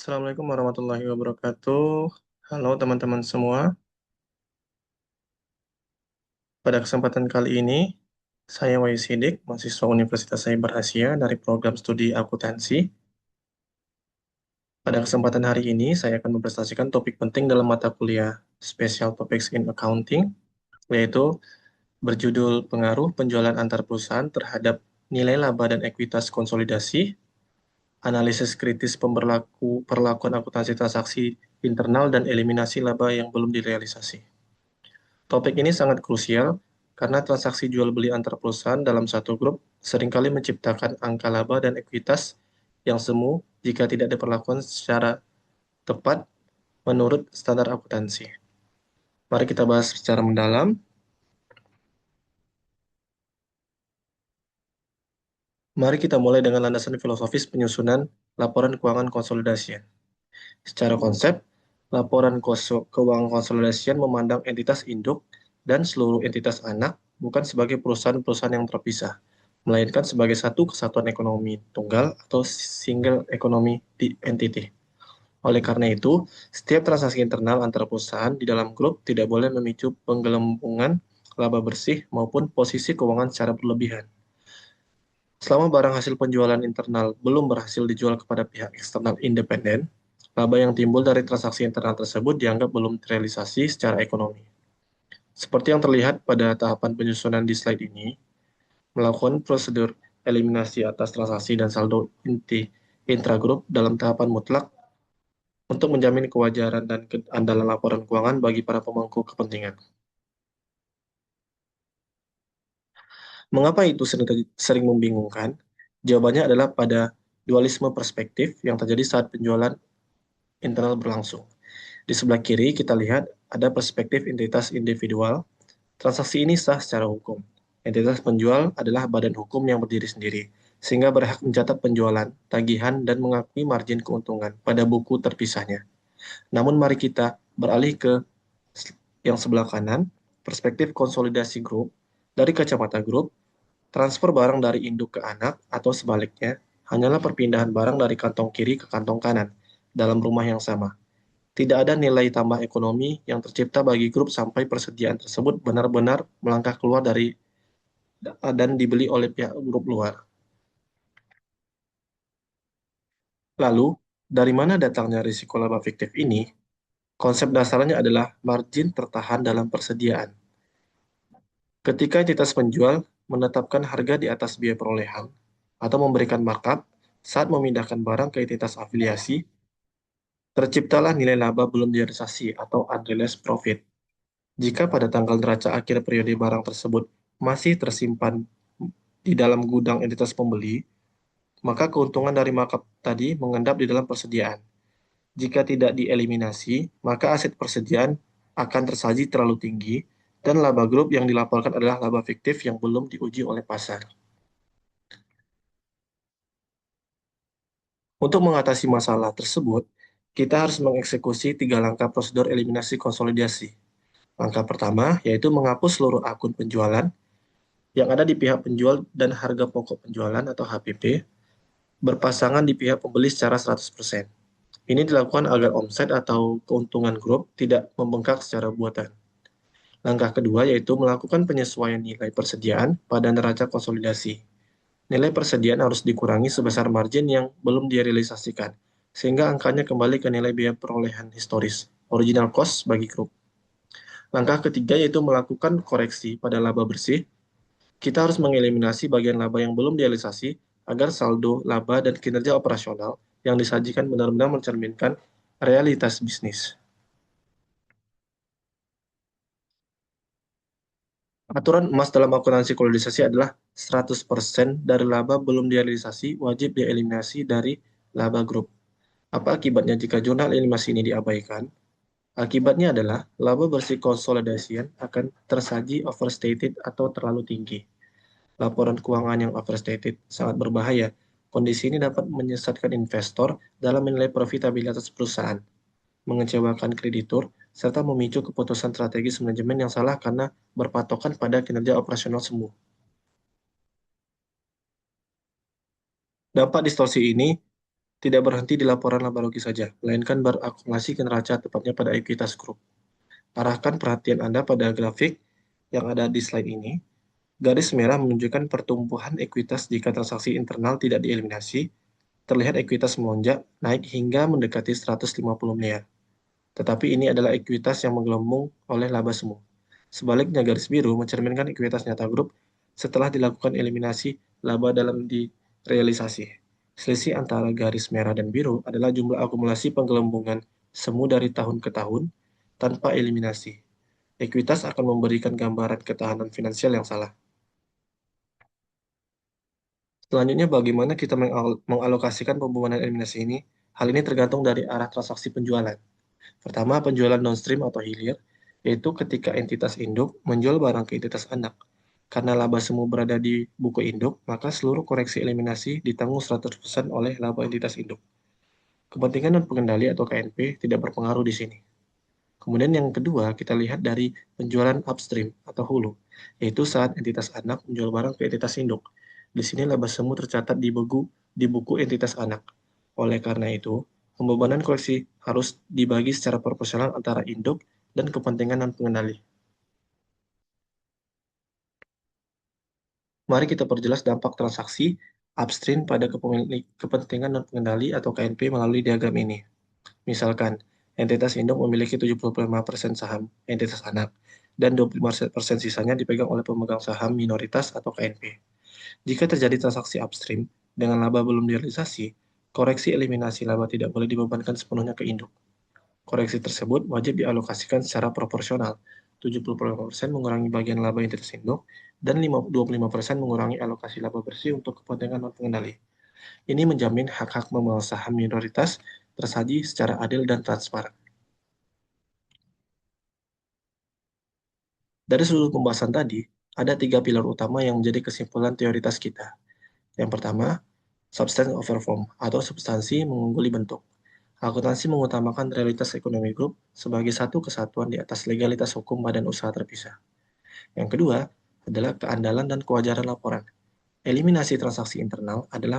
Assalamualaikum warahmatullahi wabarakatuh. Halo teman-teman semua. Pada kesempatan kali ini, saya Wahyu Sidik, mahasiswa Universitas Cyber Asia dari program studi akuntansi. Pada kesempatan hari ini, saya akan mempresentasikan topik penting dalam mata kuliah Special Topics in Accounting, yaitu berjudul Pengaruh Penjualan Antar Perusahaan terhadap Nilai Laba dan Ekuitas Konsolidasi, Analisis Kritis Perlakuan Akuntansi Transaksi Internal dan Eliminasi Laba yang belum direalisasi. Topik ini sangat krusial karena transaksi jual beli antar perusahaan dalam satu grup seringkali menciptakan angka laba dan ekuitas yang semu jika tidak diperlakukan secara tepat menurut standar akuntansi. Mari kita bahas secara mendalam. Mari kita mulai dengan landasan filosofis penyusunan laporan keuangan konsolidasian. Secara konsep, laporan keuangan konsolidasian memandang entitas induk dan seluruh entitas anak bukan sebagai perusahaan-perusahaan yang terpisah, melainkan sebagai satu kesatuan ekonomi tunggal atau single economy entity. Oleh karena itu, setiap transaksi internal antar perusahaan di dalam grup tidak boleh memicu penggelembungan laba bersih maupun posisi keuangan secara berlebihan. Selama barang hasil penjualan internal belum berhasil dijual kepada pihak eksternal independen, laba yang timbul dari transaksi internal tersebut dianggap belum terrealisasi secara ekonomi. Seperti yang terlihat pada tahapan penyusunan di slide ini, melakukan prosedur eliminasi atas transaksi dan saldo inti intragrup dalam tahapan mutlak untuk menjamin kewajaran dan keandalan laporan keuangan bagi para pemangku kepentingan. Mengapa itu sering membingungkan? Jawabannya adalah pada dualisme perspektif yang terjadi saat penjualan internal berlangsung. Di sebelah kiri kita lihat ada perspektif entitas individual. Transaksi ini sah secara hukum. Entitas penjual adalah badan hukum yang berdiri sendiri, sehingga berhak mencatat penjualan, tagihan, dan mengakui margin keuntungan pada buku terpisahnya. Namun mari kita beralih ke yang sebelah kanan, perspektif konsolidasi grup. Dari kacamata grup, transfer barang dari induk ke anak atau sebaliknya hanyalah perpindahan barang dari kantong kiri ke kantong kanan dalam rumah yang sama. Tidak ada nilai tambah ekonomi yang tercipta bagi grup sampai persediaan tersebut benar-benar melangkah keluar dari dan dibeli oleh pihak grup luar. Lalu, dari mana datangnya risiko laba fiktif ini? Konsep dasarnya adalah margin tertahan dalam persediaan. Ketika entitas penjual menetapkan harga di atas biaya perolehan atau memberikan markup saat memindahkan barang ke entitas afiliasi, terciptalah nilai laba belum direalisasi atau unrealized profit. Jika pada tanggal neraca akhir periode barang tersebut masih tersimpan di dalam gudang entitas pembeli, maka keuntungan dari markup tadi mengendap di dalam persediaan. Jika tidak dieliminasi, maka aset persediaan akan tersaji terlalu tinggi dan laba grup yang dilaporkan adalah laba fiktif yang belum diuji oleh pasar. Untuk mengatasi masalah tersebut, kita harus mengeksekusi 3 langkah prosedur eliminasi konsolidasi. Langkah pertama yaitu menghapus seluruh akun penjualan yang ada di pihak penjual dan harga pokok penjualan atau HPP berpasangan di pihak pembeli secara 100%. Ini dilakukan agar omset atau keuntungan grup tidak membengkak secara buatan. Langkah kedua yaitu melakukan penyesuaian nilai persediaan pada neraca konsolidasi. Nilai persediaan harus dikurangi sebesar margin yang belum direalisasikan, sehingga angkanya kembali ke nilai biaya perolehan historis, original cost bagi grup. Langkah ketiga yaitu melakukan koreksi pada laba bersih. Kita harus mengeliminasi bagian laba yang belum direalisasi agar saldo laba dan kinerja operasional yang disajikan benar-benar mencerminkan realitas bisnis. Aturan emas dalam akuntansi konsolidasi adalah 100% dari laba belum direalisasi wajib dieliminasi dari laba grup. Apa akibatnya jika jurnal eliminasi ini diabaikan? Akibatnya adalah laba bersih konsolidasian akan tersaji overstated atau terlalu tinggi. Laporan keuangan yang overstated sangat berbahaya. Kondisi ini dapat menyesatkan investor dalam menilai profitabilitas perusahaan, mengecewakan kreditur, serta memicu keputusan strategis manajemen yang salah karena berpatokan pada kinerja operasional semu. Dampak distorsi ini tidak berhenti di laporan laba rugi saja, melainkan berakumulasi ke neraca, tepatnya pada ekuitas grup. Arahkan perhatian Anda pada grafik yang ada di slide ini. Garis merah menunjukkan pertumbuhan ekuitas jika transaksi internal tidak dieliminasi. Terlihat ekuitas melonjak naik hingga mendekati 150 miliar. Tetapi ini adalah ekuitas yang menggelembung oleh laba semu. Sebaliknya, garis biru mencerminkan ekuitas nyata grup setelah dilakukan eliminasi laba dalam direalisasi. Selisih antara garis merah dan biru adalah jumlah akumulasi penggelembungan semu dari tahun ke tahun tanpa eliminasi. Ekuitas akan memberikan gambaran ketahanan finansial yang salah. Selanjutnya, bagaimana kita mengalokasikan pembuahan eliminasi ini? Hal ini tergantung dari arah transaksi penjualan. Pertama, penjualan downstream atau hilir, yaitu ketika entitas induk menjual barang ke entitas anak. Karena laba semu berada di buku induk, maka seluruh koreksi eliminasi ditanggung 100% oleh laba entitas induk. Kepentingan non pengendali atau KNP tidak berpengaruh di sini. Kemudian yang kedua, kita lihat dari penjualan upstream atau hulu, yaitu saat entitas anak menjual barang ke entitas induk. Di sini laba semu tercatat di buku entitas anak. Oleh karena itu, pembebanan koleksi harus dibagi secara proporsional antara induk dan kepentingan non-pengendali. Mari kita perjelas dampak transaksi upstream pada kepentingan non-pengendali atau KNP melalui diagram ini. Misalkan, entitas induk memiliki 75% saham entitas anak, dan 25% sisanya dipegang oleh pemegang saham minoritas atau KNP. Jika terjadi transaksi upstream dengan laba belum direalisasi, koreksi eliminasi laba tidak boleh dibebankan sepenuhnya ke induk. Koreksi tersebut wajib dialokasikan secara proporsional. 75% mengurangi bagian laba entitas induk dan 25% mengurangi alokasi laba bersih untuk kepentingan non-pengendali. Ini menjamin hak-hak pemegang saham minoritas tersaji secara adil dan transparan. Dari sudut pembahasan tadi, ada 3 pilar utama yang menjadi kesimpulan teoritas kita. Yang pertama, substance over form atau substansi mengungguli bentuk. Akuntansi mengutamakan realitas ekonomi grup sebagai satu kesatuan di atas legalitas hukum badan usaha terpisah. Yang kedua adalah keandalan dan kewajaran laporan. Eliminasi transaksi internal adalah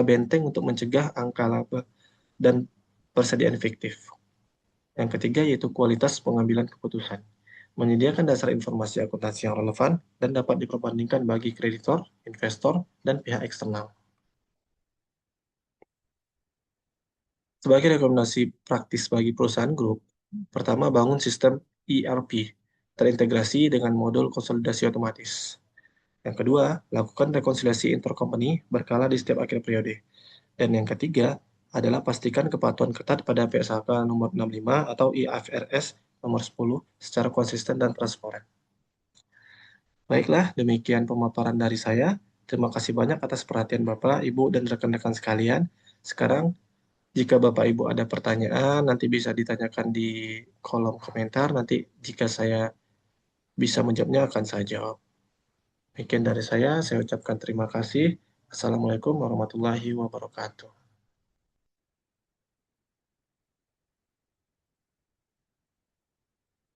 benteng untuk mencegah angka laba dan persediaan fiktif. Yang ketiga yaitu kualitas pengambilan keputusan. Menyediakan dasar informasi akuntansi yang relevan dan dapat diperbandingkan bagi kreditor, investor, dan pihak eksternal. Sebagai rekomendasi praktis bagi perusahaan grup, pertama bangun sistem ERP terintegrasi dengan modul konsolidasi otomatis. Yang kedua, lakukan rekonsiliasi intercompany berkala di setiap akhir periode. Dan yang ketiga adalah pastikan kepatuhan ketat pada PSAK nomor 65 atau IFRS nomor 10 secara konsisten dan transparan. Baiklah, demikian pemaparan dari saya. Terima kasih banyak atas perhatian Bapak, Ibu, dan rekan-rekan sekalian. Sekarang, jika Bapak Ibu ada pertanyaan, nanti bisa ditanyakan di kolom komentar. Nanti jika saya bisa menjawabnya, akan saya jawab. Demikian dari saya ucapkan terima kasih. Assalamualaikum warahmatullahi wabarakatuh.